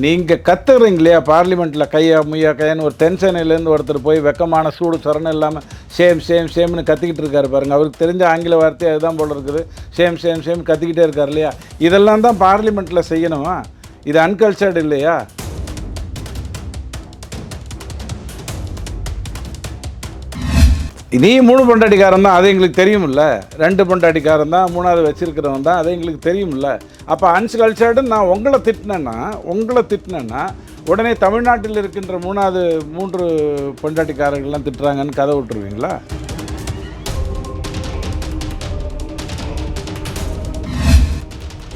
நீங்கள் கற்றுக்குறீங்க இல்லையா பார்லிமெண்ட்டில் கையா முய்யா கையான்னு ஒரு தென்சென்னையிலேருந்து ஒருத்தர் போய் வெக்கமான சூடு சொரணம் இல்லாமல் சேம்னு கத்திக்கிட்டு இருக்காரு பாருங்கள். அவருக்கு தெரிஞ்ச ஆங்கில வார்த்தை அதுதான் போல இருக்குது. சேம் கத்திக்கிட்டே இருக்கார் இல்லையா? இதெல்லாம் தான் பார்லிமெண்ட்டில் செய்யணுமா? இது அன்கல்ச்சர்டு இல்லையா? நீ 3 பொண்டாட்டிக்காரன் தான், அது எங்களுக்கு தெரியுமில்ல. 2 பொண்டாட்டிக்காரன் தான், 3வது வச்சிருக்கிறவன் தான், அது எங்களுக்கு தெரியுமில்ல. அப்போ அன்கல்ச்சர்டுன்னு நான் உங்களை திட்டினேன்னா உடனே தமிழ்நாட்டில் இருக்கின்ற 3 பொண்டாட்டிக்காரர்கள்லாம் திட்டுறாங்கன்னு கதை விட்டுருவீங்களா?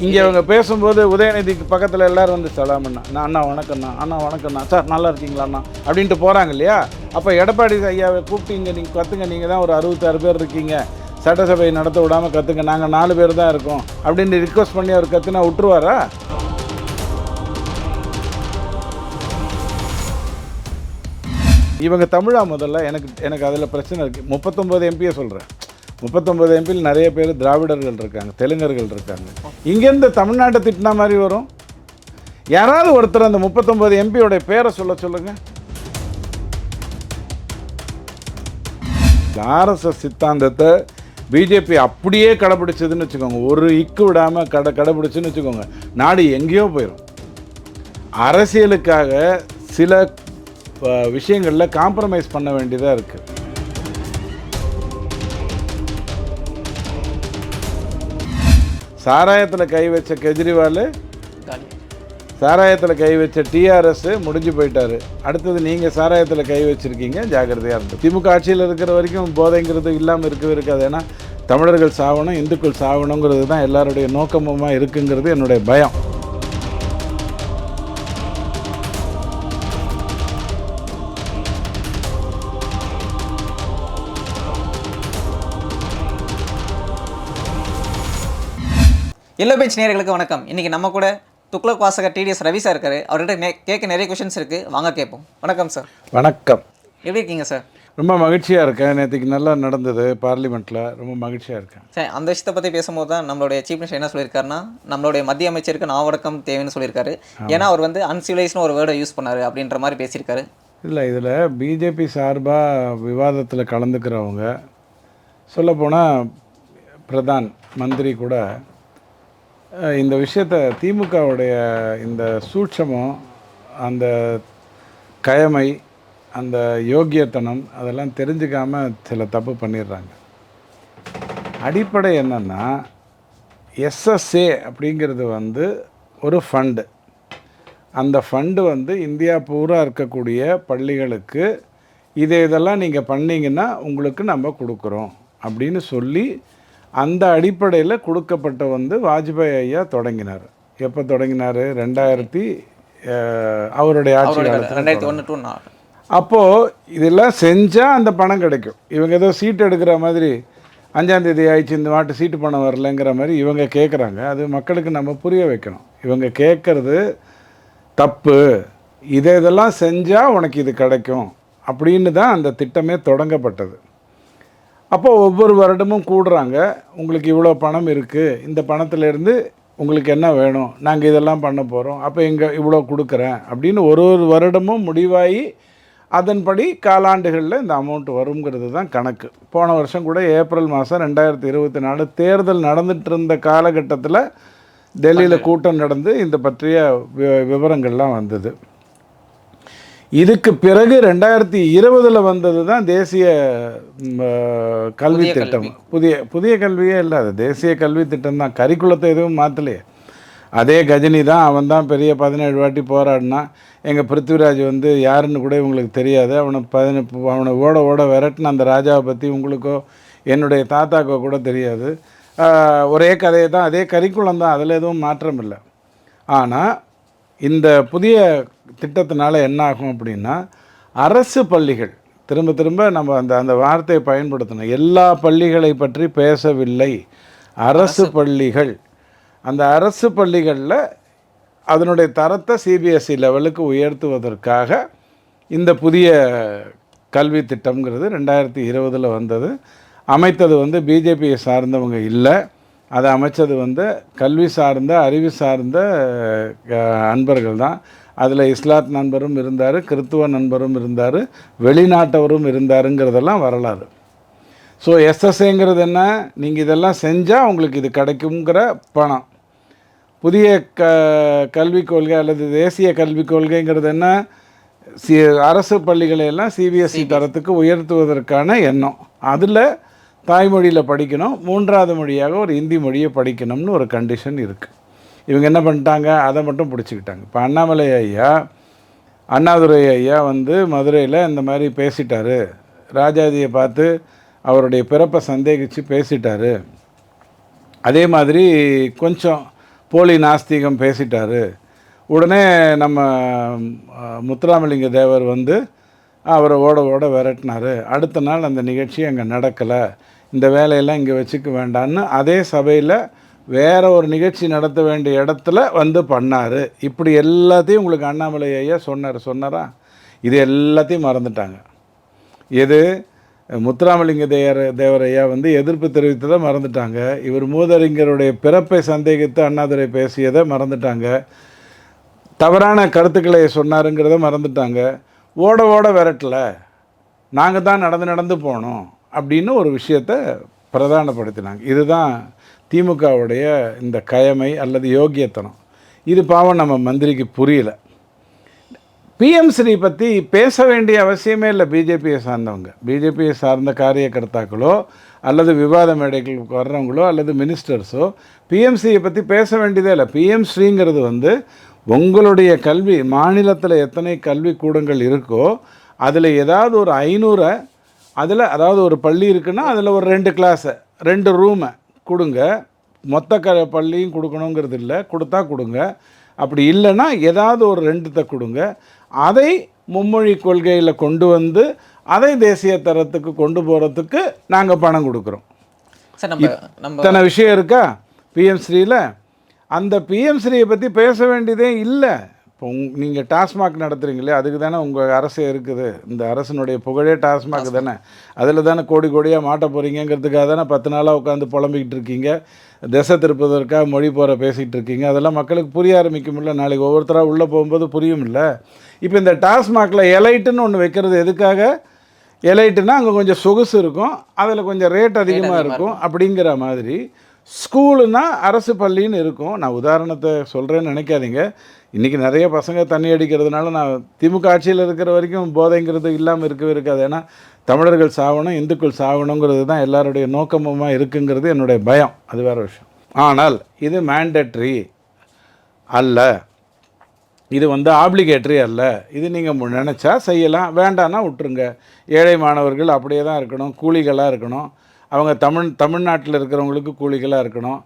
இங்கே அவங்க பேசும்போது உதயநிதிக்கு பக்கத்தில் எல்லோரும் வந்து சலாமண்ணா, நான் அண்ணா வணக்கண்ணா சார் நல்லா இருக்கீங்களா அண்ணா அப்படின்ட்டு போகிறாங்க இல்லையா? அப்போ எடப்பாடி ஐயாவை கூப்பிட்டு இங்கே நீங்கள் கற்றுங்க, நீங்கள் தான் ஒரு 66 பேர் இருக்கீங்க, சட்டசபை நடத்த விடாமல் கற்றுங்க, நாங்கள் 4 பேர் தான் இருக்கோம் அப்படின்னு ரிக்வஸ்ட் பண்ணி அவர் கற்றுனா விட்டுருவாரா? இவங்க தமிழா முதல்ல எனக்கு அதில் பிரச்சனை இருக்குது. 39 எம்பியை சொல்கிறேன். 39 எம்பியில் நிறைய பேர் திராவிடர்கள் இருக்காங்க, தெலுங்கர்கள் இருக்காங்க. இங்கேருந்து தமிழ்நாட்டை திட்டினா மாதிரி வரும். யாராவது ஒருத்தர் அந்த 39 எம்பியோடைய பேரை சொல்லுங்கள். ஆர்எஸ்எஸ் சித்தாந்தத்தை பிஜேபி அப்படியே கடைப்பிடிச்சதுன்னு வச்சுக்கோங்க, ஒரு இக்கு விடாமல் கடைப்பிடிச்சுன்னு வச்சுக்கோங்க, நாடு எங்கேயோ போயிடும். அரசியலுக்காக சில விஷயங்களில் காம்ப்ரமைஸ் பண்ண வேண்டியதாக இருக்குது. சாராயத்தில் கை வச்ச கெஜ்ரிவால், சாராயத்தில் கை வச்ச டிஆர்எஸ் முடிஞ்சு போயிட்டார். அடுத்தது நீங்கள் சாராயத்தில் கை வச்சுருக்கீங்க, ஜாக்கிரதையாக இருந்தது. திமுக ஆட்சியில் இருக்கிற வரைக்கும் போதைங்கிறது இல்லாமல் இருக்காது. ஏன்னா தமிழர்கள் சாகணும், இந்துக்கள் சாகணுங்கிறது தான் எல்லாருடைய நோக்கமுமாக இருக்குங்கிறது என்னுடைய பயம். எல்லோ பெஞ்ச் நேயர்களுக்கு வணக்கம். இன்றைக்கி நம்ம கூட துக்ளக் வாசகர் டிடிஎஸ் ரவி சார் இருக்கார். அவர்கிட்ட கேட்க நிறைய கொஷின்ஸ் இருக்குது, வாங்க கேட்போம். வணக்கம் சார். வணக்கம். எப்படி இருக்கீங்க சார்? ரொம்ப மகிழ்ச்சியாக இருக்கேன். நேற்றுக்கு நல்லா நடந்தது பார்லிமெண்ட்டில், ரொம்ப மகிழ்ச்சியாக இருக்கேன். சரி, அந்த விஷயத்தை பற்றி பேசும்போது தான் நம்மளுடைய சீஃப் மினிஸ்டர் என்ன சொல்லியிருக்காருன்னா, நம்மளுடைய மத்திய அமைச்சருக்கு நாவடக்கம் தேவைன்னு சொல்லியிருக்காரு. ஏன்னா அவர் வந்து அன்சிவிலைஸ்னு ஒரு வேர்டை யூஸ் பண்ணார் அப்படின்ற மாதிரி பேசியிருக்காரு. இல்லை, இதில் பிஜேபி சார்பாக விவாதத்தில் கலந்துக்கிறவங்க, சொல்லப்போனால் பிரதான் மந்திரி கூட இந்த விஷயத்தை திமுகவுடைய இந்த சூட்சமம், அந்த கயமை, அந்த யோக்கியத்தனம் அதெல்லாம் தெரிஞ்சுக்காமல் சில தப்பு பண்ணிடுறாங்க. அடிப்படை என்னென்னா, எஸ்எஸ்ஏ அப்படிங்கிறது வந்து ஒரு ஃபண்டு. அந்த ஃபண்டு வந்து இந்தியா பூரா இருக்கக்கூடிய பள்ளிகளுக்கு இதெல்லாம் நீங்கள் பண்ணிங்கன்னா உங்களுக்கு நம்ம கொடுக்குறோம் அப்படின்னு சொல்லி அந்த அடிப்படையில் கொடுக்கப்பட்ட வந்து வாஜ்பாய் ஐயா தொடங்கினார். எப்போ தொடங்கினார்? 2000 அவருடைய ஆட்சி காலத்தில். அப்போது இதெல்லாம் செஞ்சால் அந்த பணம் கிடைக்கும். இவங்க ஏதோ சீட்டு எடுக்கிற மாதிரி 5ஆம் தேதி ஆயிடுச்சு இந்த மாட்டு சீட்டு பணம் வரலைங்கிற மாதிரி இவங்க கேட்குறாங்க. அது மக்களுக்கு நம்ம புரிய வைக்கணும். இவங்க கேட்குறது தப்பு, இதெல்லாம் செஞ்சால் உனக்கு இது கிடைக்கும் அப்படின்னு தான் அந்த திட்டமே தொடங்கப்பட்டது. அப்போ ஒவ்வொரு வருடமும் கூடுறாங்க, உங்களுக்கு இவ்வளோ பணம் இருக்குது, இந்த பணத்திலேருந்து உங்களுக்கு என்ன வேணும், நாங்கள் இதெல்லாம் பண்ண போகிறோம், அப்போ இவ்வளோ கொடுக்குறேன் அப்படின்னு ஒரு வருடமும் முடிவாகி அதன்படி காலாண்டுகளில் இந்த அமௌண்ட் வருங்கிறது தான் கணக்கு. போன வருஷம் கூட ஏப்ரல் மாதம் 2024 தேர்தல் நடந்துகிட்டு இருந்த காலகட்டத்தில் டெல்லியில் கூட்டம் நடந்து இந்த பற்றிய விவரங்கள்லாம் வந்தது. இதுக்கு பிறகு 2020 வந்தது தான் தேசிய கல்வி திட்டம். புதிய கல்வியே இல்லை, அது தேசிய கல்வி திட்டம் தான். கரிக்குலத்தை எதுவும் மாற்றலையே. அதே கஜினி தான், அவன் தான் பெரிய 17 வாட்டி போராடினா. எங்கள் பிருத்திவிராஜ் வந்து யாருன்னு கூட இவங்களுக்கு தெரியாது. அவனை ஓட விரட்டின அந்த ராஜாவை பற்றி உங்களுக்கோ என்னுடைய தாத்தாக்கோ கூட தெரியாது. ஒரே கதையை தான், அதே கரிக்குலம் தான், அதில் எதுவும் மாற்றம் இல்லை. ஆனால் இந்த புதிய திட்டத்தினால என்ன ஆகும் அப்படின்னா, அரசு பள்ளிகள், திரும்ப நம்ம அந்த வார்த்தையை பயன்படுத்தணும், எல்லா பள்ளிகளை பற்றி பேசவில்லை, அரசு பள்ளிகள். அந்த அரசு பள்ளிகளில் அதனுடைய தரத்தை சிபிஎஸ்சி லெவலுக்கு உயர்த்துவதற்காக இந்த புதிய கல்வி திட்டம்ங்கிறது 2020 வந்தது. அமைத்தது வந்து பிஜேபியை சார்ந்தவங்க இல்லை, அதை அமைச்சது வந்து கல்வி சார்ந்த அறிவு சார்ந்த அன்பர்கள் தான். அதில் இஸ்லாத் நண்பரும் இருந்தார், கிறித்துவ நண்பரும் இருந்தார், வெளிநாட்டவரும் இருந்தாருங்கிறதெல்லாம் வரலாறு. ஸோ எஸ்எஸ்ஏங்கிறது என்ன, நீங்கள் இதெல்லாம் செஞ்சால் உங்களுக்கு இது கிடைக்குங்கிற பணம். புதிய கல்விக் கொள்கை அல்லது தேசிய கல்விக் கொள்கைங்கிறது என்ன, அரசு பள்ளிகளையெல்லாம் சிபிஎஸ்சி தரத்துக்கு உயர்த்துவதற்கான எண்ணம். அதில் தாய்மொழியில் படிக்கணும், 3வது மொழியாக ஒரு இந்தி மொழியை படிக்கணும்னு ஒரு கண்டிஷன் இருக்குது. இவங்க என்ன பண்ணிட்டாங்க, அதை மட்டும் பிடிச்சிக்கிட்டாங்க. இப்போ அண்ணாதுரை ஐயா வந்து மதுரையில் இந்த மாதிரி பேசிட்டார், ராஜாஜியை பார்த்து அவருடைய பிறப்பை சந்தேகித்து பேசிட்டார், அதே மாதிரி கொஞ்சம் போலி நாஸ்திகம் பேசிட்டார். உடனே நம்ம முத்துராமலிங்க தேவர் வந்து அவரை ஓட விரட்டினார். அடுத்த நாள் அந்த நிகழ்ச்சி அங்கே நடக்கலை, இந்த வேலையெல்லாம் இங்கே வச்சுக்க வேண்டான்னு அதே சபையில் வேறு ஒரு நிகழ்ச்சி நடத்த வேண்டிய இடத்துல வந்து பண்ணார். இப்படி எல்லாத்தையும் உங்களுக்கு அண்ணாமலை ஐயா சொன்னாரா? இது எல்லாத்தையும் மறந்துட்டாங்க. எது, முத்துராமலிங்க தேவர் ஐயா வந்து எதிர்ப்பு தெரிவித்ததை மறந்துட்டாங்க. இவர் மூதறிஞருடைய பிறப்பை சந்தேகித்து அண்ணாதுரை பேசியதை மறந்துட்டாங்க. தவறான கருத்துக்களை சொன்னாருங்கிறத மறந்துட்டாங்க. ஓட விரட்டலை, நாங்கள் தான் நடந்து போனோம் அப்படின்னு ஒரு விஷயத்தை பிரதானப்படுத்தினாங்க. இதுதான் திமுகவுடைய இந்த கயமை அல்லது யோக்கியத்தனம். இது பாவம் நம்ம மந்திரிக்கு புரியல. பிஎம் ஸ்ரீ பற்றி பேச வேண்டிய அவசியமே இல்லை. பிஜேபியை சார்ந்தவங்க, பிஜேபியை சார்ந்த காரியகர்த்தாக்களோ அல்லது விவாத மேடைகளுக்கு வர்றவங்களோ அல்லது மினிஸ்டர்ஸோ பிஎம்சியை பற்றி பேச வேண்டியதே இல்லை. பிஎம் ஸ்ரீங்கிறது வந்து உங்களுடைய கல்வி மாநிலத்தில் எத்தனை கல்வி கூடங்கள் இருக்கோ அதில் ஏதாவது ஒரு 500 அதில், அதாவது ஒரு பள்ளி இருக்குன்னா அதில் ஒரு 2 கிளாஸை 2 ரூமை கொடுங்க. மொத்த பள்ளியும் கொடுக்கணுங்கிறது இல்லை, கொடுத்தா கொடுங்க. அப்படி இல்லைன்னா ஏதாவது ஒரு 2 கொடுங்க. அதை மும்மொழி கொள்கையில் கொண்டு வந்து அதை தேசிய தரத்துக்கு கொண்டு போகிறதுக்கு நாங்கள் பணம் கொடுக்குறோம். இத்தனை விஷயம் இருக்கா பிஎம் ஸ்ரீயில். அந்த பிஎம் ஸ்ரீயை பற்றி பேச வேண்டியதே இல்லை. இப்போ நீங்கள் டாஸ்மாக் நடத்துகிறீங்களே, அதுக்கு தானே உங்கள் அரசு இருக்குது. இந்த அரசனுடைய புகழே டாஸ்மாக் தானே. அதில் தானே கோடியாக மாட்ட போகிறீங்கிறதுக்காக தானே 10 நாளாக உட்காந்து புலம்பிக்கிட்டு இருக்கீங்க, திசை திருப்பதற்காக மொழி போகிற பேசிகிட்டு இருக்கீங்க. அதெல்லாம் மக்களுக்கு புரிய ஆரம்பிக்கும்ல, நாளைக்கு ஒவ்வொருத்தராக உள்ளே போகும்போது புரியும்ல. இப்போ இந்த டாஸ்மாகில் எலைட்டுன்னு ஒன்று வைக்கிறது எதுக்காக? எலைட்டுன்னா அங்கே கொஞ்சம் சொகுசு இருக்கும், அதில் கொஞ்சம் ரேட் அதிகமாக இருக்கும். அப்படிங்கிற மாதிரி ஸ்கூலுன்னா அரசு பள்ளின்னு இருக்கும். நான் உதாரணத்தை சொல்கிறேன்னு நினைக்காதீங்க. இன்றைக்கி நிறைய பசங்க தண்ணி அடிக்கிறதுனால நான் திமுக ஆட்சியில் இருக்கிற வரைக்கும் போதைங்கிறது இல்லாமல் இருக்கவே இருக்காது. ஏன்னா தமிழர்கள் சாகணும், இந்துக்கள் சாகணுங்கிறது தான் எல்லாருடைய நோக்கமாக இருக்குங்கிறது என்னுடைய பயம். அது வேறு விஷயம். ஆனால் இது மேண்டட்ரி அல்ல, இது வந்து ஆப்ளிகேட்ரி அல்ல. இது நீங்கள் நினச்சா செய்யலாம், வேண்டான்னா விட்டுருங்க. ஏழை மாணவர்கள் அப்படியே தான் இருக்கணும், கூலிகளாக இருக்கணும். அவங்க தமிழ்நாட்டில் இருக்கிறவங்களுக்கு கூலிகளாக இருக்கணும்.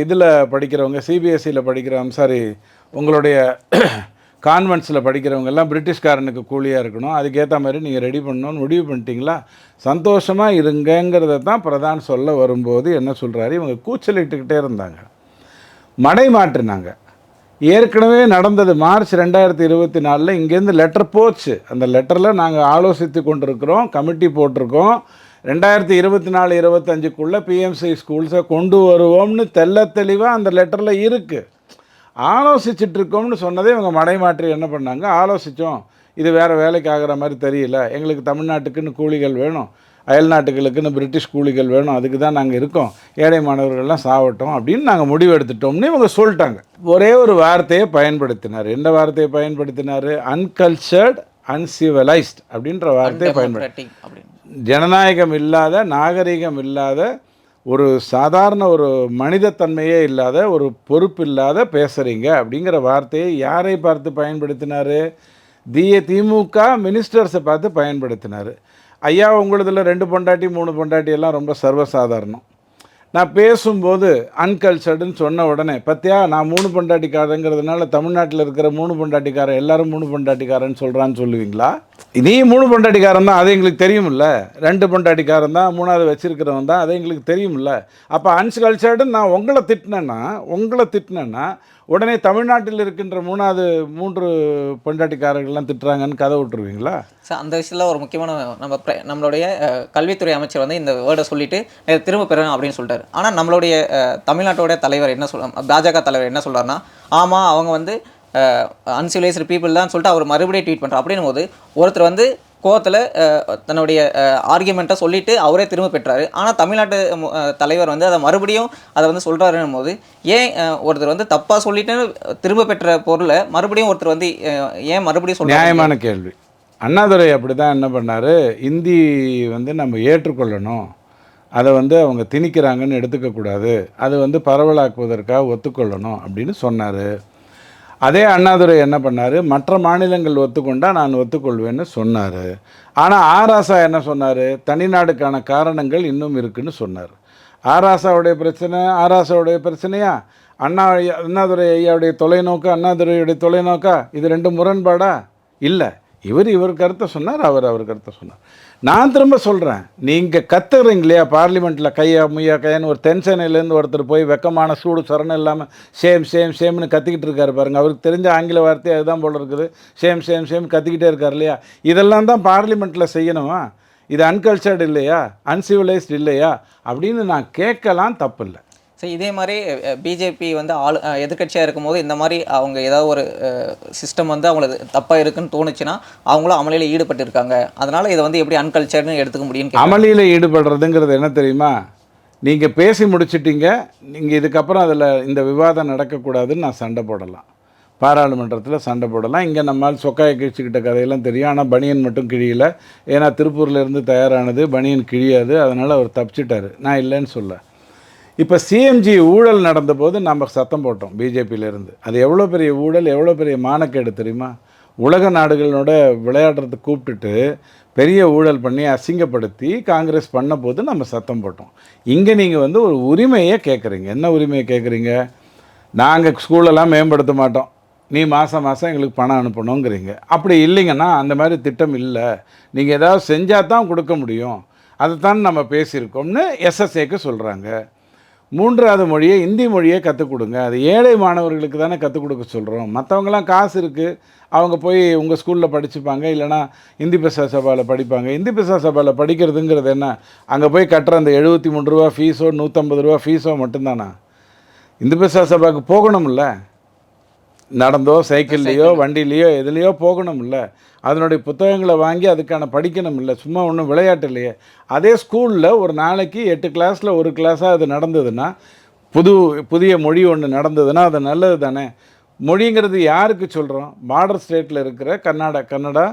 இதில் படிக்கிறவங்க சிபிஎஸ்சியில் படிக்கிறவங்க, உங்களுடைய கான்வென்ட்ஸில் படிக்கிறவங்கெல்லாம் பிரிட்டிஷ்காரனுக்கு கூலியாக இருக்கணும். அதுக்கேற்ற மாதிரி நீங்கள் ரெடி பண்ணணும்னு முடிவு பண்ணிட்டீங்களா, சந்தோஷமாக இருங்கங்கிறத தான் பிரதான் சொல்ல வரும்போது என்ன சொல்கிறாரு, இவங்க கூச்சலிட்டுக்கிட்டே இருந்தாங்க, மடை மாற்றினாங்க. ஏற்கனவே நடந்தது மார்ச் 2024 இங்கேருந்து லெட்டர் போச்சு. அந்த லெட்டரில் நாங்கள் ஆலோசித்து கொண்டிருக்கிறோம், கமிட்டி போட்டிருக்கோம், 2024-25க்குள்ளே பிஎம்சி ஸ்கூல்ஸை கொண்டு வருவோம்னு தெளிவாக அந்த லெட்டரில் இருக்குது. ஆலோசிச்சுட்ருக்கோம்னு சொன்னதே இவங்க மடை மாற்றி என்ன பண்ணாங்க, ஆலோசித்தோம், இது வேறு வேலைக்கு ஆகிற மாதிரி தெரியல, எங்களுக்கு தமிழ்நாட்டுக்குன்னு கூலிகள் வேணும், அயல்நாட்டுகளுக்குன்னு பிரிட்டிஷ் கூலிகள் வேணும், அதுக்கு தான் நாங்கள் இருக்கோம், ஏழை மாணவர்கள்லாம் சாவட்டும் அப்படின்னு நாங்கள் முடிவு எடுத்துட்டோம்னு இவங்க சொல்லிட்டாங்க. ஒரே ஒரு வார்த்தையை பயன்படுத்தினார். எந்த வார்த்தையை பயன்படுத்தினார்? அன்கல்ச்சர்ட், அன்சிவிலைஸ்ட் அப்படின்ற வார்த்தையை பயன்படுத்தி, ஜனநாயகம் இல்லாத, நாகரிகம் இல்லாத, ஒரு சாதாரண ஒரு மனிதத்தன்மையே இல்லாத, ஒரு பொறுப்பு இல்லாத பேசுகிறீங்க அப்படிங்கிற வார்த்தையை யாரை பார்த்து பயன்படுத்தினார்? திமுக மினிஸ்டர்ஸை பார்த்து பயன்படுத்தினார். ஐயா உங்களதில் 2 பொண்டாட்டி 3 பொண்டாட்டி எல்லாம் ரொம்ப சர்வசாதாரணம். நான் பேசும்போது அன்கல்ச்சர்டுன்னு சொன்ன உடனே, பத்தியா நான் 3 பொண்டாட்டிக்காரங்கிறதுனால தமிழ்நாட்டில் இருக்கிற 3 பொண்டாட்டிக்காரன் எல்லாரும் 3 பொண்டாட்டிக்காரன்னு சொல்கிறான்னு சொல்லுவீங்களா? நீ 3 பொண்டாட்டிக்காரன் தான், அது எங்களுக்கு தெரியுமில்ல. 2 பொண்டாட்டிக்காரன் தான், 3வது வச்சுருக்கிறவன் தான், அது எங்களுக்கு தெரியுமில்ல. அப்போ அன்கல்ச்சர்டுன்னு நான் உங்களை திட்டினேன்னா உடனே தமிழ்நாட்டில் இருக்கின்ற 3 பொண்டாட்டிக்காரர்கள்லாம் திட்டுறாங்கன்னு கதை விட்டுருவீங்களா? சார் அந்த விஷயத்தில் ஒரு முக்கியமான நம்மளுடைய கல்வித்துறை அமைச்சர் வந்து இந்த வேர்டை சொல்லிவிட்டு திரும்ப பெறணும் அப்படின்னு சொல்லிட்டாரு. ஆனால் நம்மளுடைய தமிழ்நாட்டோட தலைவர் என்ன பாஜக தலைவர் என்ன சொல்கிறாருன்னா, ஆமாம் அவங்க வந்து அன்சிவிலைஸ்டு பீப்புள் தான் சொல்லிட்டு அவர் மறுபடியும் ட்வீட் பண்ணுறார். அப்படின்னும் போது ஒருத்தர் வந்து கோவத்தில் தன்னுடைய ஆர்கியூமெண்ட்டை சொல்லிவிட்டு அவரே திரும்ப பெற்றார். ஆனால் தமிழ்நாட்டு தலைவர் வந்து அதை மறுபடியும் அதை வந்து சொல்கிறாருன்னும் போது ஏன் ஒருத்தர் வந்து தப்பாக சொல்லிட்டு திரும்ப பெற்ற பொருளை மறுபடியும் ஒருத்தர் வந்து ஏன் மறுபடியும் சொல்ல? நியாயமான கேள்வி. அண்ணாதுரை அப்படி தான் என்ன பண்ணார், இந்தி வந்து நம்ம ஏற்றுக்கொள்ளணும், அதை வந்து அவங்க திணிக்கிறாங்கன்னு எடுத்துக்கக்கூடாது, அது வந்து பரவலாக்குவதற்காக ஒத்துக்கொள்ளணும் அப்படின்னு சொன்னார். அதே அண்ணாதுரை என்ன பண்ணார், மற்ற மாநிலங்கள் ஒத்துக்கொண்டால் நான் ஒத்துக்கொள்வேன்னு சொன்னார். ஆனால் ஆராசா என்ன சொன்னார், தனிநாடுக்கான காரணங்கள் இன்னும் இருக்குன்னு சொன்னார். ஆராசாவுடைய பிரச்சனை ஆராசாவுடைய பிரச்சனையா, அண்ணாதுரை ஐயாவுடைய தொலைநோக்கா அண்ணாதுரையுடைய தொலைநோக்கா, இது ரெண்டு முரண்பாடா? இல்லை. இவர் கருத்தை சொன்னார், அவர் கருத்தை சொன்னார். நான் திரும்ப சொல்கிறேன், நீங்கள் கத்துறீங்க இல்லையா பார்லிமெண்ட்டில் கையா முய்யா கையான்னு ஒரு தென்சென்னையிலேருந்து ஒருத்தர் போய் வெக்கமான சூடு சரணம் இல்லாமல் சேம்னு கத்திக்கிட்டு இருக்காரு பாருங்கள். அவருக்கு தெரிஞ்ச ஆங்கில வார்த்தை அதுதான் போல இருக்குது. சேம் கத்திக்கிட்டே இருக்கார் இல்லையா? இதெல்லாம் தான் பார்லிமெண்ட்டில் செய்யணுமா? இது அன்கல்ச்சர்டு இல்லையா, அன்சிவிலைஸ்டு இல்லையா அப்படின்னு நான் கேட்கலாம், தப்பு இல்லை. சரி, இதே மாதிரி பிஜேபி வந்து எதிர்க்கட்சியாக இருக்கும்போது இந்த மாதிரி அவங்க ஏதாவது ஒரு சிஸ்டம் வந்து அவங்களுக்கு தப்பாக இருக்குன்னு தோணுச்சுன்னா அவங்களும் அமளியில் ஈடுபட்டிருக்காங்க, அதனால் இதை வந்து எப்படி அன்கல்ச்சர்னு எடுத்துக்க முடியும்னு. அமளியில் ஈடுபடுறதுங்கிறது என்ன தெரியுமா, நீங்கள் பேசி முடிச்சிட்டிங்க, நீங்கள் இதுக்கப்புறம் அதில் இந்த விவாதம் நடக்கக்கூடாதுன்னு நான் சண்டை போடலாம், பாராளுமன்றத்தில் சண்டை போடலாம். இங்கே நம்மால் சொக்காயை கிழிச்சிக்கிட்ட கதையெல்லாம் தெரியும். ஆனால் பனியன் மட்டும் கிழியல, ஏன்னா திருப்பூர்லேருந்து தயாரானது பனியன் கிழியாது, அதனால் அவர் தப்பிச்சிட்டார். நான் இல்லைன்னு சொல்ல. இப்போ சிஎம்ஜி ஊழல் நடந்தபோது நம்ம சத்தம் போட்டோம் பிஜேபியிலேருந்து. அது எவ்வளோ பெரிய ஊழல், எவ்வளோ பெரிய மானக்கேடு தெரியுமா? உலக நாடுகளோட விளையாடுறதுக்கு கூப்பிட்டுட்டு பெரிய ஊழல் பண்ணி அசிங்கப்படுத்தி காங்கிரஸ் பண்ண போது நம்ம சத்தம் போட்டோம். இங்கே நீங்கள் வந்து ஒரு உரிமையை கேட்குறீங்க. என்ன உரிமையை கேட்குறீங்க? நாங்கள் ஸ்கூலெல்லாம் மேம்படுத்த மாட்டோம், நீ மாதம் எங்களுக்கு பணம் அனுப்பணுங்கிறீங்க. அப்படி இல்லைங்கன்னா அந்த மாதிரி திட்டம் இல்லை, நீங்கள் ஏதாவது செஞ்சால் தான் கொடுக்க முடியும், அதைத்தான் நம்ம பேசியிருக்கோம்னு எஸ்எஸ்ஏக்கு சொல்கிறாங்க. மூன்றாவது மொழியை இந்தி மொழியை கற்றுக் கொடுங்க, அது ஏழை மாணவர்களுக்கு தானே கற்றுக் கொடுக்க சொல்கிறோம். மற்றவங்களாம் காசு இருக்குது, அவங்க போய் உங்கள் ஸ்கூலில் படிச்சுப்பாங்க, இல்லைனா இந்தி பிரசா சபாவில் படிப்பாங்க. இந்தி பிரசா சபாவில் படிக்கிறதுங்கிறது என்ன, அங்கே போய் கட்டுற அந்த 73 ரூபா ஃபீஸோ 150 ரூபா ஃபீஸோ மட்டும்தானா? இந்தி பிரசா சபாவுக்கு போகணும்ல, நடந்தோ சைக்கிள்லேயோ வண்டிலேயோ எதுலேயோ போகணும்ல, அதனுடைய புத்தகங்களை வாங்கி அதுக்கான படிக்கணும் இல்லை, சும்மா ஒன்றும் விளையாட்டு இல்லையே. அதே ஸ்கூலில் ஒரு நாளைக்கு 8 கிளாஸில் ஒரு கிளாஸாக அது நடந்ததுன்னா, புதிய மொழி ஒன்று நடந்ததுன்னா அது நல்லது தானே. மொழிங்கிறது யாருக்கு சொல்கிறோம்? பார்டர் ஸ்டேட்டில் இருக்கிற கன்னடா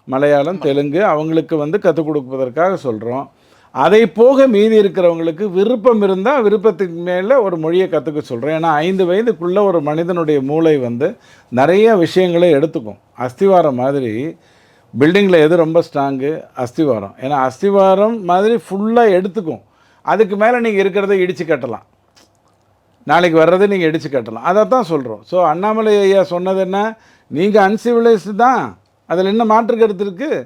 மலையாளம் தெலுங்கு அவங்களுக்கு வந்து கற்றுக் கொடுப்பதற்காக சொல்கிறோம். அதை போக மீதி இருக்கிறவங்களுக்கு விருப்பம் இருந்தால் விருப்பத்துக்கு மேலே ஒரு மொழியை கற்றுக்க சொல்கிறேன். ஏன்னா 5 வயதுக்குள்ளே ஒரு மனிதனுடைய மூளை வந்து நிறைய விஷயங்களை எடுத்துக்கும். அஸ்திவாரம் மாதிரி பில்டிங்கில் எது ரொம்ப ஸ்ட்ராங்கு? அஸ்திவாரம். ஏன்னா அஸ்திவாரம் மாதிரி ஃபுல்லாக எடுத்துக்கும். அதுக்கு மேலே நீங்கள் இருக்கிறத இடித்து கட்டலாம், நாளைக்கு வர்றதை நீங்கள் இடித்து கட்டலாம். அதை தான் சொல்கிறோம். ஸோ அண்ணாமலை ஐயா சொன்னது என்ன, நீங்கள் அன்சிவிலைஸ்டு தான், அதில் என்ன மாற்று கருத்து இருக்குது?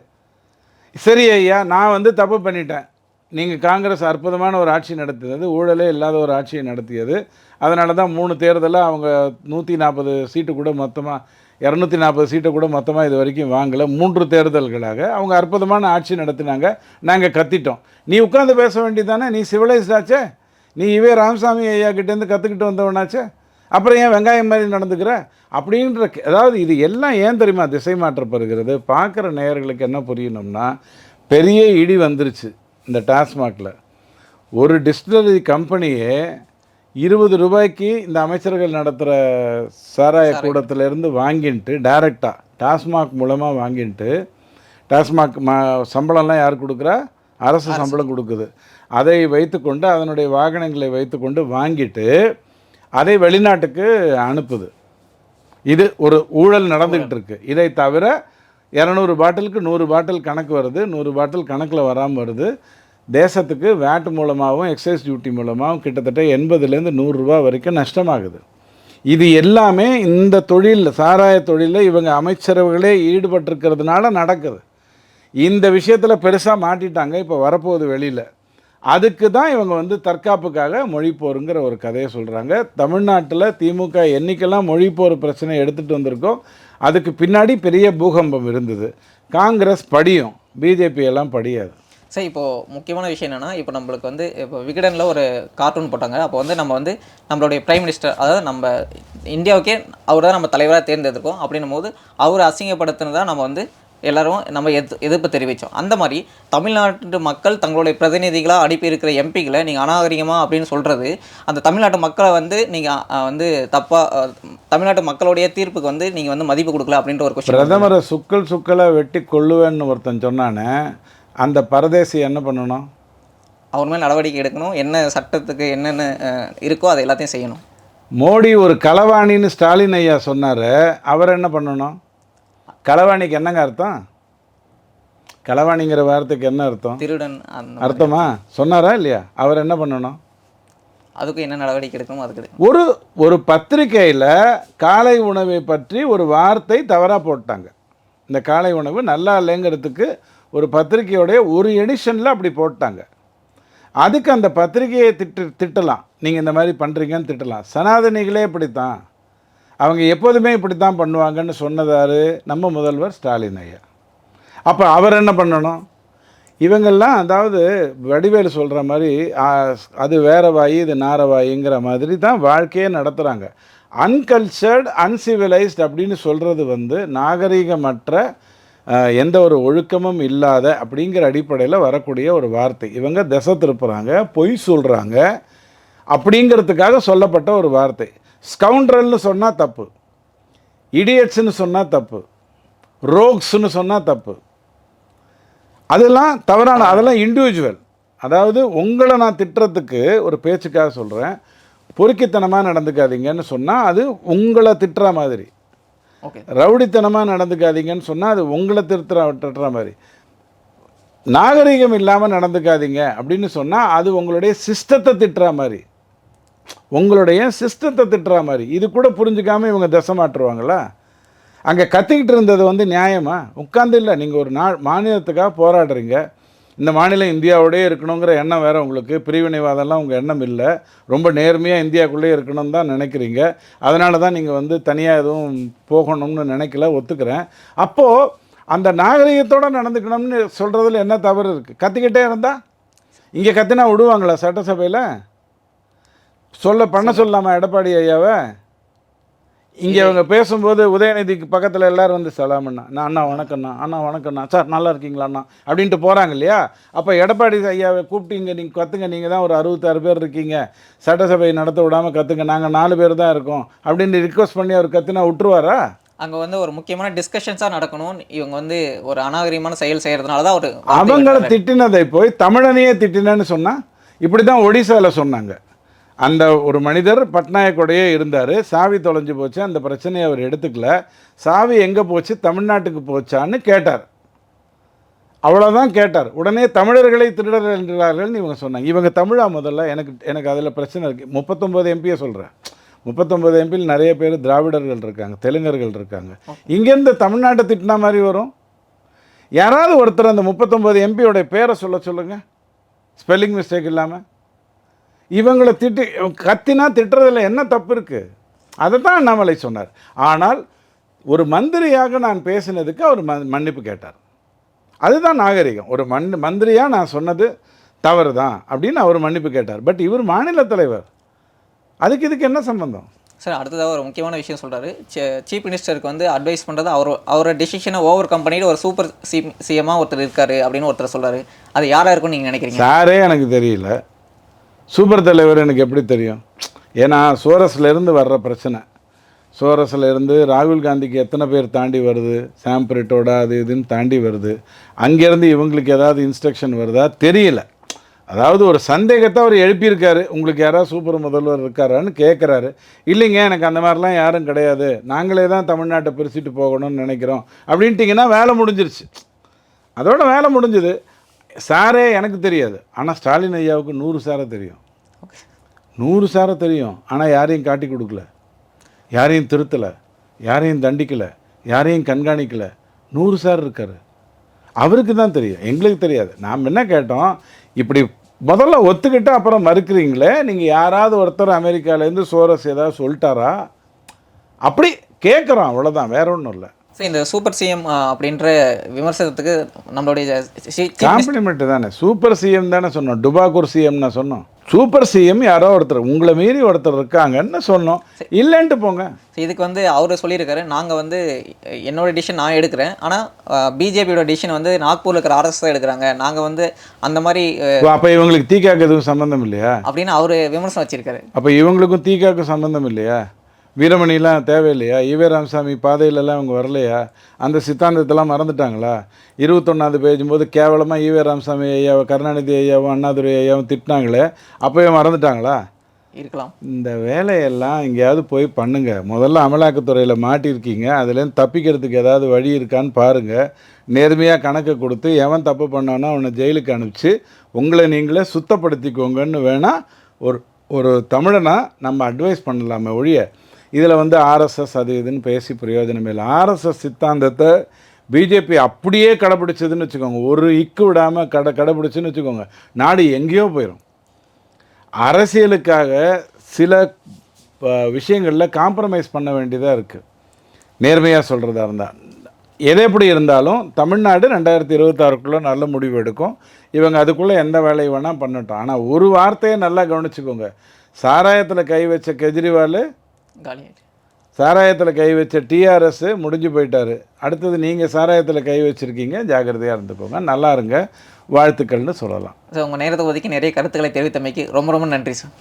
சரி ஐயா, நான் வந்து தப்பு பண்ணிட்டேன், நீங்கள் காங்கிரஸ் அற்புதமான ஒரு ஆட்சி நடத்தியது, ஊழலே இல்லாத ஒரு ஆட்சியை நடத்தியது, அதனால தான் 3 தேர்தலில் அவங்க 140 சீட்டு கூட மொத்தமாக 240 சீட்டை கூட மொத்தமாக இது வரைக்கும் வாங்கலை. 3 தேர்தல்களாக அவங்க அற்புதமான ஆட்சி நடத்தினாங்க, நாங்கள் கத்திட்டோம். நீ உட்காந்து பேச வேண்டியதானே, நீ சிவிலைஸ்டாச்சே, நீ இவே ராமசாமி ஐயா கிட்டேருந்து கற்றுக்கிட்டு வந்தவனாச்சே, அப்புறம் ஏன் வெங்காயம் மாதிரி நடந்துக்கிற அப்படின்ற. அதாவது இது எல்லாம் ஏன் தெரியுமா திசை மாற்றப்படுகிறது? பார்க்குற நேயர்களுக்கு என்ன புரியணும்னா, பெரிய இடி வந்துருச்சு இந்த டாஸ்மாகில். ஒரு டிஸ்டிலரி கம்பெனியே 20 ரூபாய்க்கு இந்த அமைச்சர்கள் நடத்துகிற சாராய கூடத்திலேருந்து வாங்கிட்டு டைரெக்டாக டாஸ்மாக் மூலமாக வாங்கிட்டு, டாஸ்மாக் சம்பளம்லாம் யார் கொடுக்குறா? அரசு சம்பளம் கொடுக்குது. அதை வைத்துக்கொண்டு அதனுடைய வாகனங்களை வைத்துக்கொண்டு வாங்கிட்டு அதை வெளிநாட்டுக்கு அனுப்புது. இது ஒரு ஊழல் நடந்துக்கிட்டு இருக்குது. இதை தவிர 200 பாட்டிலுக்கு 100 பாட்டில் கணக்கு வருது, 100 பாட்டில் கணக்கில் வராமல் வருது. தேசத்துக்கு வேட் மூலமாகவும் எக்ஸைஸ் டியூட்டி மூலமாகவும் கிட்டத்தட்ட 80லேருந்து 100 ரூபா வரைக்கும் நஷ்டமாகுது. இது எல்லாமே இந்த தொழில், சாராய தொழிலில் இவங்க அமைச்சரவுகளே ஈடுபட்டிருக்கிறதுனால நடக்குது. இந்த விஷயத்தில் பெருசாக மாட்டிட்டாங்க, இப்போ வரப்போகுது வெளியில். அதுக்கு தான் இவங்க வந்து தற்காப்புக்காக மொழிப்போருங்கிற ஒரு கதையை சொல்கிறாங்க. தமிழ்நாட்டில் திமுக என்றைக்கெல்லாம் மொழிப்போர் பிரச்சனை எடுத்துகிட்டு வந்திருக்கோம், அதுக்கு பின்னாடி பெரிய பூகம்பம் இருந்தது. காங்கிரஸ் படியும், பிஜேபி எல்லாம் படியாது. சார், இப்போது முக்கியமான விஷயம் என்னென்னா, இப்போ நம்மளுக்கு வந்து இப்போ விகடனில் ஒரு கார்ட்டூன் போட்டாங்க. அப்போ வந்து நம்ம வந்து நம்மளுடைய பிரைம் மினிஸ்டர், அதாவது நம்ம இந்தியாவுக்கே அவர் தான் நம்ம தலைவராக தேர்ந்தெடுத்திருக்கோம். அப்படின்னும் போது அவர் அசிங்கப்படுத்தினதான் நம்ம வந்து எல்லாரும் நம்ம எதிர்ப்பு தெரிவித்தோம். அந்த மாதிரி தமிழ்நாட்டு மக்கள் தங்களுடைய பிரதிநிதிகளாக அனுப்பி இருக்கிற எம்பிக்களை நீங்கள் அநாகரிகமாக அப்படின்னு சொல்கிறது, அந்த தமிழ்நாட்டு மக்களை வந்து நீங்கள் வந்து தப்பாக தமிழ்நாட்டு மக்களுடைய தீர்ப்புக்கு வந்து நீங்கள் வந்து மதிப்பு கொடுக்கல அப்படின்ற ஒரு கொஸ்டின். பிரதமரை சுக்களை வெட்டி கொள்ளுவேன்னு ஒருத்தன் சொன்னானே, அந்த பரதேசி என்ன பண்ணணும்? அவர் மேல் நடவடிக்கை எடுக்கணும். என்ன சட்டத்துக்கு என்னென்ன இருக்கோ அதை எல்லாத்தையும் செய்யணும். மோடி ஒரு களவாணின்னு ஸ்டாலின் ஐயா சொன்னார், அவர் என்ன பண்ணணும்? களவாணிக்கு என்னங்க அர்த்தம்? களவாணிங்கிற வார்த்தைக்கு என்ன அர்த்தம்? திருடன் அர்த்தமா சொன்னாரா இல்லையா? அவர் என்ன பண்ணணும்? அதுக்கு என்ன நடவடிக்கை எடுக்கணும் அதுக்கு ஒரு பத்திரிகையில் காலை உணவை பற்றி ஒரு வார்த்தை தவறாக போட்டாங்க. இந்த காலை உணவு நல்லா இல்லைங்கிறதுக்கு ஒரு பத்திரிகையோடைய ஒரு எடிஷனில் அப்படி போட்டாங்க. அதுக்கு அந்த பத்திரிகையை திட்டலாம், நீங்கள் இந்த மாதிரி பண்ணுறீங்கன்னு திட்டலாம். சனாதனிகளே இப்படித்தான், அவங்க எப்போதுமே இப்படி தான் பண்ணுவாங்கன்னு சொன்னதாரு நம்ம முதல்வர் ஸ்டாலின் ஐயா. அப்போ அவர் என்ன பண்ணணும்? இவங்கெல்லாம் அதாவது வடிவேலு சொல்கிற மாதிரி அது வேற வாயி இது நாரவாயிங்கிற மாதிரி தான் வாழ்க்கையே நடத்துகிறாங்க. அன்கல்ச்சர்டு அன்சிவிலைஸ்ட் அப்படின்னு சொல்கிறது வந்து நாகரிகமற்ற எந்த ஒரு ஒழுக்கமும் இல்லாத அப்படிங்கிற அடிப்படையில் வரக்கூடிய ஒரு வார்த்தை. இவங்க திசை திருப்புறாங்க, பொய் சொல்கிறாங்க அப்படிங்கிறதுக்காக சொல்லப்பட்ட ஒரு வார்த்தை. ஸ்கவுண்ட்ரல்னு சொன்னால் தப்பு, இடியட்ஸ்னு சொன்னால் தப்பு, ரோக்ஸ்னு சொன்னால் தப்பு. அதெல்லாம் தவறான, அதெல்லாம் இண்டிவிஜுவல். அதாவது உங்களை நான் திட்டுறதுக்கு ஒரு பேச்சுக்காக சொல்கிறேன், பொறுக்கித்தனமாக நடந்துக்காதீங்கன்னு சொன்னால் அது உங்களை திட்டுற மாதிரி. ரவுடித்தனமாக நடந்துக்காதீங்கன்னு சொன்னால் அது உங்களை திட்டுற மாதிரி. நாகரிகம் இல்லாமல் நடந்துக்காதீங்க அப்படின்னு சொன்னால் அது உங்களுடைய சிஸ்டத்தை திட்டுற மாதிரி, உங்களுடைய சிஸ்டத்தை திட்டுற மாதிரி. இது கூட புரிஞ்சுக்காமல் இவங்க திசை மாற்றுவாங்களா? அங்கே கத்திக்கிட்டு இருந்தது வந்து நியாயமா? உட்காந்து இல்லை, நீங்கள் ஒரு மாநிலத்துக்காக போராடுறீங்க, இந்த மாநிலம் இந்தியாவோடய இருக்கணுங்கிற எண்ணம் வேறு உங்களுக்கு, பிரிவினைவாதம்லாம் உங்கள் எண்ணம் இல்லை, ரொம்ப நேர்மையாக இந்தியாவுக்குள்ளே இருக்கணும்னு தான் நினைக்கிறீங்க, அதனால தான் நீங்கள் வந்து தனியாக எதுவும் போகணும்னு நினைக்கல, ஒத்துக்கிறேன். அப்போது அந்த நாகரிகத்தோடு நடந்துக்கணும்னு சொல்கிறதுல என்ன தவறு இருக்குது? கத்திக்கிட்டே இருந்தால் இங்கே கத்தினா விடுவாங்களா சட்டசபையில்? பண்ண சொல்லாமல் எடப்பாடி ஐயாவை இங்கே அவங்க பேசும்போது உதயநிதிக்கு பக்கத்தில் எல்லோரும் வந்து சலாமண்ணா, நான் அண்ணா வணக்கண்ணா, அண்ணா வணக்கண்ணா, சார் நல்லா இருக்கீங்களா அண்ணா அப்படின்ட்டு போகிறாங்க இல்லையா? அப்போ எடப்பாடி ஐயாவை கூப்பிட்டு இங்கே நீங்கள் கற்றுங்க, நீங்கள் தான் ஒரு 66 பேர் இருக்கீங்க, சட்டசபை நடத்த விடாமல் கற்றுங்க, நாங்கள் 4 பேர் தான் இருக்கோம் அப்படின்னு ரிக்வஸ்ட் பண்ணி அவர் கற்றுனா விட்டுருவாரா? அங்கே வந்து ஒரு முக்கியமான டிஸ்கஷன்ஸாக நடக்கணும். இவங்க வந்து ஒரு அநாகரிகமான செயல் செய்கிறதுனால தான் ஒரு அவங்கள திட்டினதை போய் தமிழனையே திட்டினேன்னு சொன்னால் இப்படி தான் ஒடிசாவில் சொன்னாங்க. அந்த ஒரு மனிதர் பட்நாயக்கோடையே இருந்தார், சாவி தொலைஞ்சு போச்சு, அந்த பிரச்சனையை அவர் எடுத்துக்கல, சாவி எங்கே போச்சு, தமிழ்நாட்டுக்கு போச்சான்னு கேட்டார், அவ்வளோதான் கேட்டார். உடனே தமிழர்களை திருடர்கள் என்கிறார்கள்னு இவங்க சொன்னாங்க. இவங்க தமிழா? முதல்ல எனக்கு அதில் பிரச்சனை இருக்குது. 39 எம்பியை சொல்கிறேன், 39 எம்பியில் நிறைய பேர் திராவிடர்கள் இருக்காங்க, தெலுங்கர்கள் இருக்காங்க. இங்கேருந்து தமிழ்நாட்டை திட்டினா மாதிரி வரும்? யாராவது ஒருத்தர் அந்த 39 எம்பியோடைய பேரை சொல்லுங்கள், ஸ்பெல்லிங் மிஸ்டேக் இல்லாமல். இவங்களை கத்தினா திட்டுறதில் என்ன தப்பு இருக்குது? அதை தான் அண்ணாமலை சொன்னார். ஆனால் ஒரு மந்திரியாக நான் பேசினதுக்கு அவர் மன்னிப்பு கேட்டார். அதுதான் நாகரிகம். ஒரு மந்திரியாக நான் சொன்னது தவறு தான் அப்படின்னு அவர் மன்னிப்பு கேட்டார். பட் இவர் மாநில தலைவர், இதுக்கு என்ன சம்பந்தம்? சார், அடுத்ததாக ஒரு முக்கியமான விஷயம் சொல்கிறாரு. சீஃப் மினிஸ்டருக்கு வந்து அட்வைஸ் பண்ணுறது அவரோட டெசிஷனை ஓவர் கம்பெனியில் ஒரு சூப்பர் சிஎம்மாக ஒருத்தர் இருக்கார் அப்படின்னு ஒருத்தர் சொல்கிறாரு. அது யாராக இருக்கும்னு நீங்கள் நினைக்கிறீங்க? சாரே எனக்கு தெரியல, சூப்பர் தலைவர் எனக்கு எப்படி தெரியும்? ஏன்னா சோரஸ்லேருந்து வர்ற பிரச்சனை, சோரஸ்லேருந்து ராகுல் காந்திக்கு எத்தனை பேர் தாண்டி வருது, சாம்பிரிட்டோட அது இதுன்னு தாண்டி வருது, அங்கேருந்து இவங்களுக்கு ஏதாவது இன்ஸ்ட்ரக்ஷன் வருதா தெரியல. அதாவது ஒரு சந்தேகத்தை அவர் எழுப்பியிருக்காரு, உங்களுக்கு யாராவது சூப்பர் முதல்வர் இருக்காரான்னு கேட்குறாரு. இல்லைங்க, எனக்கு அந்த மாதிரிலாம் யாரும் கிடையாது, நாங்களே தான் தமிழ்நாட்டை பிரிச்சுட்டு போகணும்னு நினைக்கிறோம் அப்படின்ட்டிங்கன்னா வேலை முடிஞ்சிருச்சு, அதோட வேலை முடிஞ்சுது. சாரே எனக்கு தெரியாது, ஆனால் ஸ்டாலின் ஐயாவுக்கு 100 சாரை தெரியும், 100 சாரை தெரியும். ஆனால் யாரையும் காட்டி கொடுக்கல, யாரையும் திருத்தலை, யாரையும் தண்டிக்கலை, யாரையும் கண்காணிக்கலை. 100 சார் இருக்கார், அவருக்கு தான் தெரியும், எங்களுக்கு தெரியாது. நாம் என்ன கேட்டோம், இப்படி முதல்ல ஒத்துக்கிட்டு அப்புறம் மறுக்கிறீங்களே, நீங்கள் யாராவது ஒருத்தர் அமெரிக்காவிலேருந்து சோரஸ் ஏதாவது சொல்லிட்டாரா அப்படி கேட்குறோம், அவ்வளோதான், வேற ஒன்றும் இல்லை. ஸோ இந்த சூப்பர் சிஎம் அப்படின்ற விமர்சனத்துக்கு நம்மளுடைய காம்ப்ளிமெண்ட் தானே, சூப்பர் சிஎம் தானே சொன்னோம், டுபாக்கூர் சிஎம்னா சொன்னோம். சூப்பர் சிஎம் யாரோ ஒருத்தர், உங்களை மீறி ஒருத்தர் இருக்காங்கன்னு சொன்னோம். இல்லைன்ட்டு போங்க. இதுக்கு வந்து அவர் சொல்லியிருக்காரு, நாங்கள் வந்து என்னோட டிசிஷன் நான் எடுக்கிறேன், ஆனால் பிஜேபியோட டிசிஷன் வந்து நாக்பூரில் இருக்கிற ஆர்எஸ் தான் எடுக்கிறாங்க, நாங்கள் வந்து அந்த மாதிரி அப்போ இவங்களுக்கு தீகாக்கு எதுவும் சம்மந்தம் இல்லையா அப்படின்னு அவர் விமர்சனம் வச்சிருக்காரு. அப்போ இவங்களுக்கும் தீகாக்கும் சம்மந்தம் இல்லையா? வீரமணிலாம் தேவையில்லையா? ஈவே ராமசாமி பாதையிலலாம் அவங்க வரலையா? அந்த சித்தாந்தத்தெல்லாம் மறந்துட்டாங்களா? 21ஆவது பேஜும்போது கேவலமாக ஈவே ராமசாமி ஐயாவை, கருணாநிதி ஐயாவும் அண்ணாதுரை ஐயாவும் திட்டினாங்களே, அப்போவே மறந்துட்டாங்களா? இருக்கலாம். இந்த வேலையெல்லாம் எங்கேயாவது போய் பண்ணுங்கள். முதல்ல அமலாக்கத்துறையில் மாட்டியிருக்கீங்க, அதுலேருந்து தப்பிக்கிறதுக்கு ஏதாவது வழி இருக்கான்னு பாருங்கள். நேர்மையாக கணக்கை கொடுத்து எவன் தப்பு பண்ணானோ அவனை ஜெயிலுக்கு அனுப்பிச்சு உங்களை நீங்களே சுத்தப்படுத்திக்கோங்கன்னு வேணால் ஒரு தமிழனாக நம்ம அட்வைஸ் பண்ணலாமே ஒழிய இதில் வந்து ஆர்எஸ்எஸ் அது இதுன்னு பேசி பிரயோஜனம் இல்லை. ஆர்எஸ்எஸ் சித்தாந்தத்தை பிஜேபி அப்படியே கடைப்பிடிச்சதுன்னு வச்சுக்கோங்க, ஒரு இக்கு விடாமல் கடைப்பிடிச்சுன்னு வச்சுக்கோங்க, நாடு எங்கேயோ போயிடும். அரசியலுக்காக சில விஷயங்களில் காம்ப்ரமைஸ் பண்ண வேண்டியதாக இருக்குது. நேர்மையாக சொல்கிறதா இருந்தால் எது எப்படி இருந்தாலும் தமிழ்நாடு 2026க்குள்ளே நல்ல முடிவு எடுக்கும். இவங்க அதுக்குள்ளே எந்த வேலையை வேணால் பண்ணட்டும். ஆனால் ஒரு வார்த்தையை நல்லா கவனிச்சுக்கோங்க, சாராயத்தில் கை வச்ச கெஜ்ரிவால் காலியாயிட்டு, சாராயத்தில் கை வச்ச டிஆர்எஸ் முடிஞ்சு போயிட்டார். அடுத்தது நீங்கள் சாராயத்தில் கை வச்சுருக்கீங்க, ஜாக்கிரதையாக இருந்துக்கோங்க, நல்லா இருங்க, வாழ்த்துக்கள்னு சொல்லலாம். சார் உங்கள் நேரத்தை ஒதுக்கி நிறைய கருத்துக்களை தெரிவித்தமைக்கு ரொம்ப ரொம்ப நன்றி சார்.